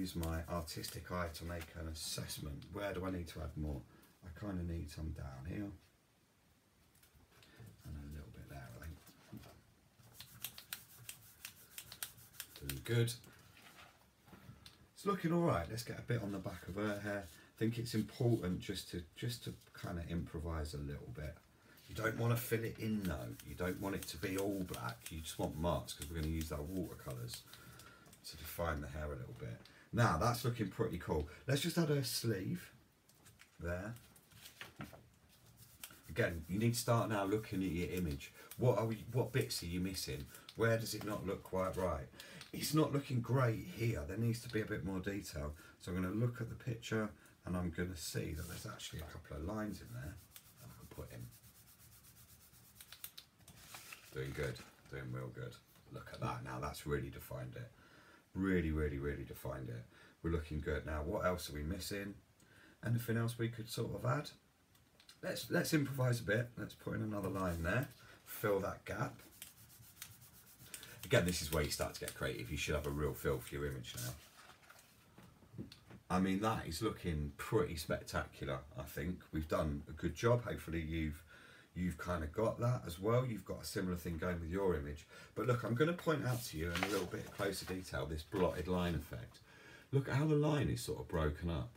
use my artistic eye to make an assessment. Where do I need to add more? I kind of need some down here. And a little bit there, I think. Doing good. It's looking all right. Let's get a bit on the back of her hair. I think it's important just to kind of improvise a little bit. You don't want to fill it in though. You don't want it to be all black. You just want marks because we're going to use our watercolours to define the hair a little bit. Now that's looking pretty cool. Let's just add a sleeve there. Again, you need to start now looking at your image. What bits are you missing? Where does it not look quite right? It's not looking great here. There needs to be a bit more detail. So I'm going to look at the picture and I'm going to see that there's actually a couple of lines in there that I can put in. Doing good, doing real good. Look at that now, that's really defined it. Really, really, really defined it. We're looking good. Now, what else are we missing? Anything else we could sort of add? Let's improvise a bit. Let's put in another line there. Fill that gap. Again, this is where you start to get creative. You should have a real feel for your image now. I mean, that is looking pretty spectacular, I think. We've done a good job. Hopefully you've kind of got that as well. You've got a similar thing going with your image. But look, I'm going to point out to you in a little bit closer detail this blotted line effect. Look at how the line is sort of broken up.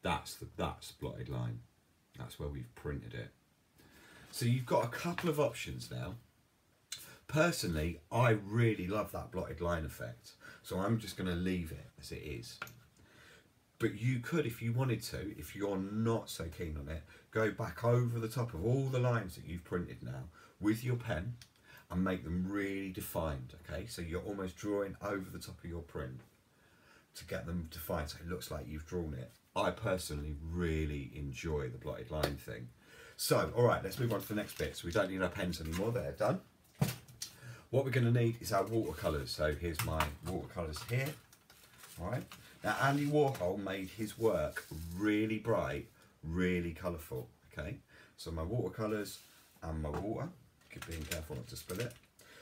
That's blotted line. That's where we've printed it. So you've got a couple of options now. Personally, I really love that blotted line effect. So I'm just going to leave it as it is. But you could, if you wanted to, if you're not so keen on it, go back over the top of all the lines that you've printed now with your pen and make them really defined, okay? So you're almost drawing over the top of your print to get them defined so it looks like you've drawn it. I personally really enjoy the blotted line thing. So, all right, let's move on to the next bit. So we don't need our pens anymore, they're done. What we're going to need is our watercolours. So here's my watercolours here, all right? Now, Andy Warhol made his work really bright, really colourful, okay? So my watercolours and my water, keep being careful not to spill it.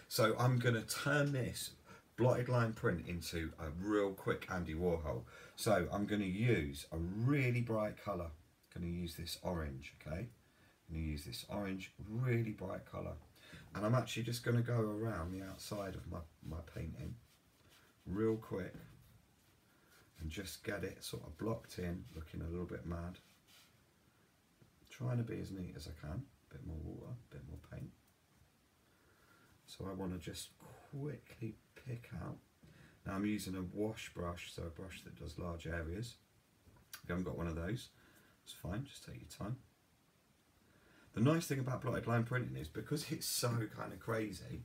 So I'm going to turn this blotted line print into a real quick Andy Warhol. So I'm going to use a really bright colour. I'm going to use this orange, okay? I'm going to use this orange, really bright colour. And I'm actually just going to go around the outside of my painting real quick. And just get it sort of blocked in, looking a little bit mad. Trying to be as neat as I can. A bit more water, a bit more paint. So I want to just quickly pick out. Now I'm using a wash brush, so a brush that does large areas. If you haven't got one of those, it's fine, just take your time. The nice thing about blotted line printing is because it's so kind of crazy,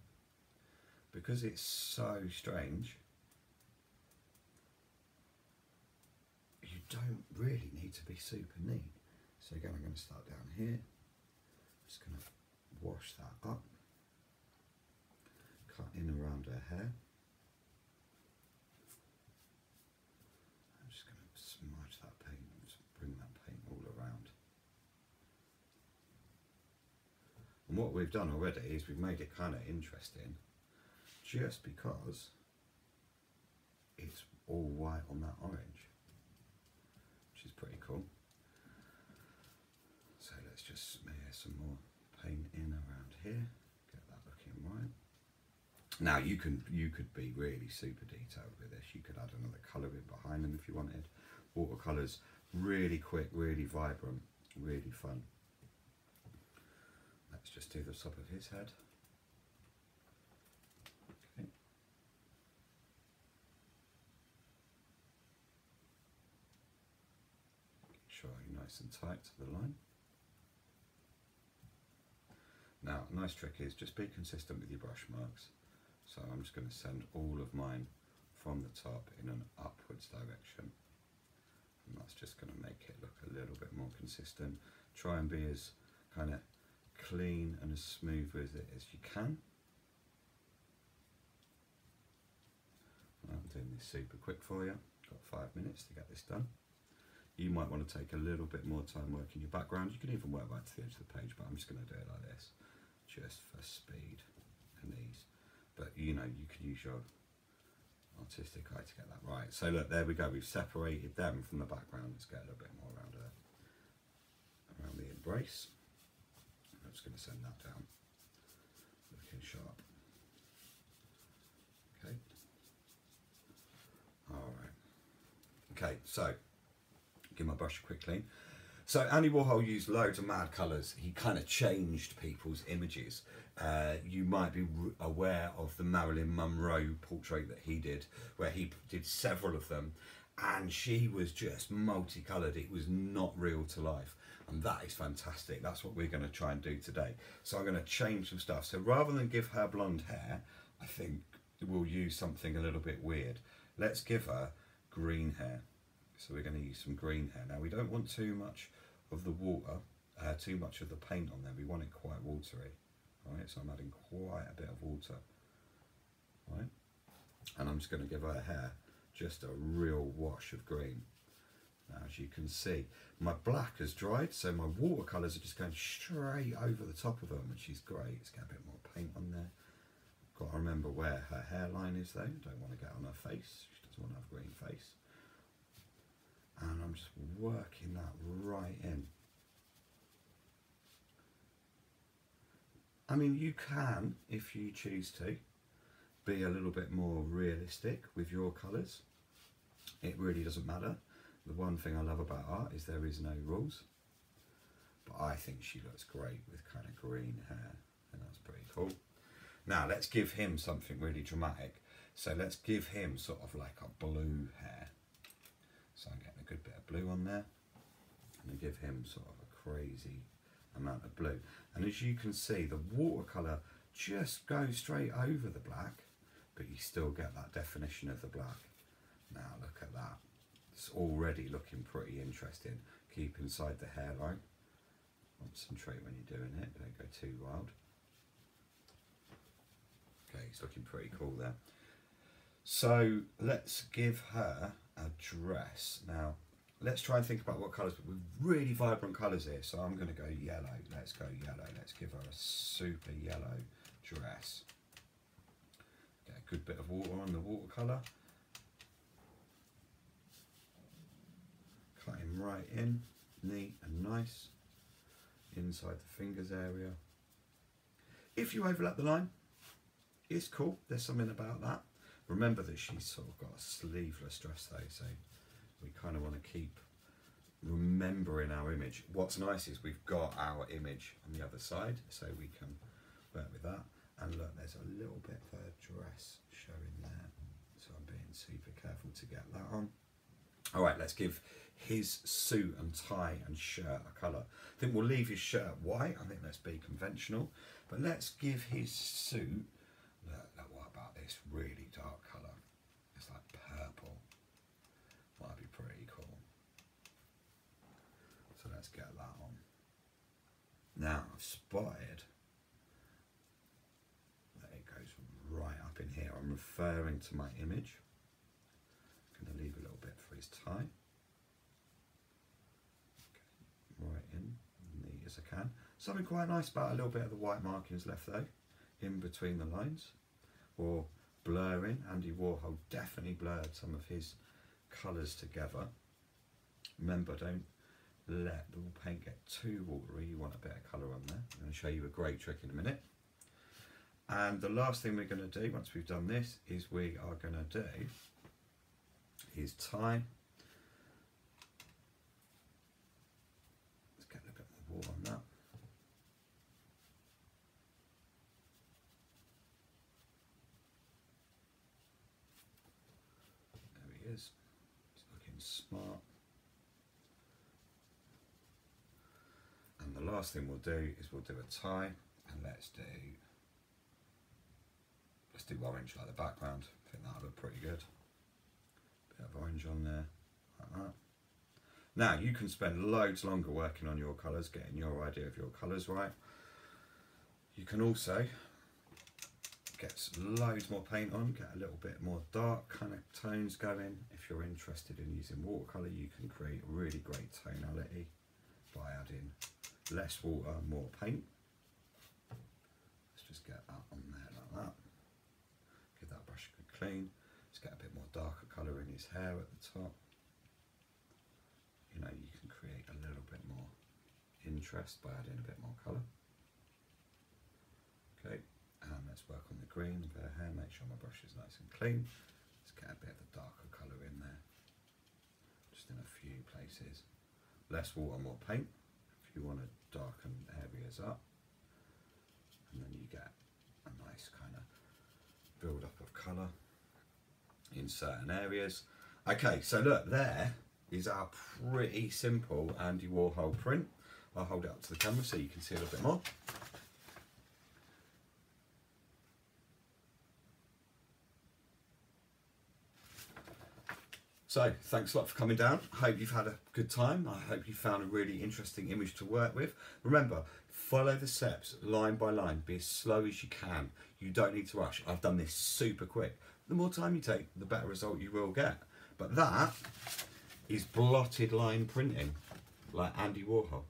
because it's so strange, you don't really need to be super neat. So again, I'm going to start down here. I'm just going to wash that up, cut in around her hair. I'm just going to smudge that paint, just bring that paint all around. And what we've done already is we've made it kind of interesting, just because it's all white on that orange, which is pretty cool. So let's just smear some more paint in around here, get that looking right. Now you could be really super detailed with this. You could add another colour in behind them if you wanted. Watercolours, really quick, really vibrant, really fun. Let's just do the top of his head. Okay. Sure, nice and tight to the line. Now, a nice trick is just be consistent with your brush marks. So I'm just going to send all of mine from the top in an upwards direction. And that's just going to make it look a little bit more consistent. Try and be as kind of clean and as smooth with it as you can. I'm doing this super quick for you. Got 5 minutes to get this done. You might want to take a little bit more time working your background. You can even work right to the edge of the page, but I'm just going to do it like this, just for speed and ease. But you know, you can use your artistic eye to get that right. So look, there we go. We've separated them from the background. Let's get a little bit more around the embrace. I'm just going to send that down, looking sharp. Okay. All right. Okay, so give my brush a quick clean. So Andy Warhol used loads of mad colours. He kind of changed people's images. You might be aware of the Marilyn Monroe portrait that he did, where he did several of them, and she was just multicoloured. It was not real to life, and that is fantastic. That's what we're going to try and do today. So I'm going to change some stuff. So rather than give her blonde hair, I think we'll use something a little bit weird. Let's give her green hair. So we're going to use some green hair. Now we don't want too much of the water, too much of the paint on there. We want it quite watery. All right, so I'm adding quite a bit of water. All right, and I'm just going to give her hair just a real wash of green. Now, as you can see, my black has dried, so my watercolours are just going straight over the top of them, which is great. Let's get a bit more paint on there. Got to remember where her hairline is though. Don't want to get on her face. She doesn't want to have a green face. And I'm just working that right in. I mean, you can, if you choose to, be a little bit more realistic with your colours. It really doesn't matter. The one thing I love about art is there is no rules. But I think she looks great with kind of green hair, and that's pretty cool. Now let's give him something really dramatic. So let's give him sort of like a blue hair. So I'm getting a good bit of blue on there, and I give him sort of a crazy amount of blue. And as you can see, the watercolour just goes straight over the black, but you still get that definition of the black. Now look at that. It's already looking pretty interesting. Keep inside the hairline. Concentrate when you're doing it, don't go too wild. Okay, it's looking pretty cool there. So let's give her a dress. Now let's try and think about what colours, but with really vibrant colours here. So I'm going to go yellow. Let's go yellow. Let's give her a super yellow dress. Get a good bit of water on the watercolour. Cut him right in, neat and nice, inside the fingers area. If you overlap the line, it's cool. There's something about that. Remember that she's sort of got a sleeveless dress though, so we kind of want to keep remembering our image. What's nice is we've got our image on the other side, so we can work with that. And look, there's a little bit of a dress showing there, so I'm being super careful to get that on. All right, let's give his suit and tie and shirt a colour. I think we'll leave his shirt white. I think let's be conventional, but let's give his suit, look, what about this really dark colour? It's like purple. Might be pretty cool. So let's get that on. Now I've spotted that it goes right up in here. I'm referring to my image. I'm going to leave a little bit for his tie. Okay, right in, neat as I can. Something quite nice about a little bit of the white markings left though, in between the lines, or blurring. Andy Warhol definitely blurred some of his colours together. Remember, don't let the paint get too watery. You want a bit of colour on there. I'm going to show you a great trick in a minute. And the last thing we're going to do once we've done this is we are going to do his tie. Let's get a little bit more water on that. There he is. It's looking smart. And the last thing we'll do is we'll do a tie, and let's do orange like the background. I think that'll look pretty good. Bit of orange on there, like that. Now you can spend loads longer working on your colours, getting your idea of your colours right. You can also get loads more paint on, get a little bit more dark kind of tones going. If you're interested in using watercolour, you can create a really great tonality by adding less water, more paint. Let's just get that on there like that. Give that brush a good clean. Let's get a bit more darker colour in his hair at the top. You know, you can create a little bit more interest by adding a bit more colour. Okay, and let's work on the green of her hair, make sure my brush is nice and clean. Let's get a bit of a darker colour in there, just in a few places. Less water, more paint, if you want to darken areas up. And then you get a nice kind of build up of colour in certain areas. Okay, so look, there is our pretty simple Andy Warhol print. I'll hold it up to the camera so you can see a little bit more. So, thanks a lot for coming down. I hope you've had a good time. I hope you found a really interesting image to work with. Remember, follow the steps line by line. Be as slow as you can. You don't need to rush. I've done this super quick. The more time you take, the better result you will get. But that is blotted line printing, like Andy Warhol.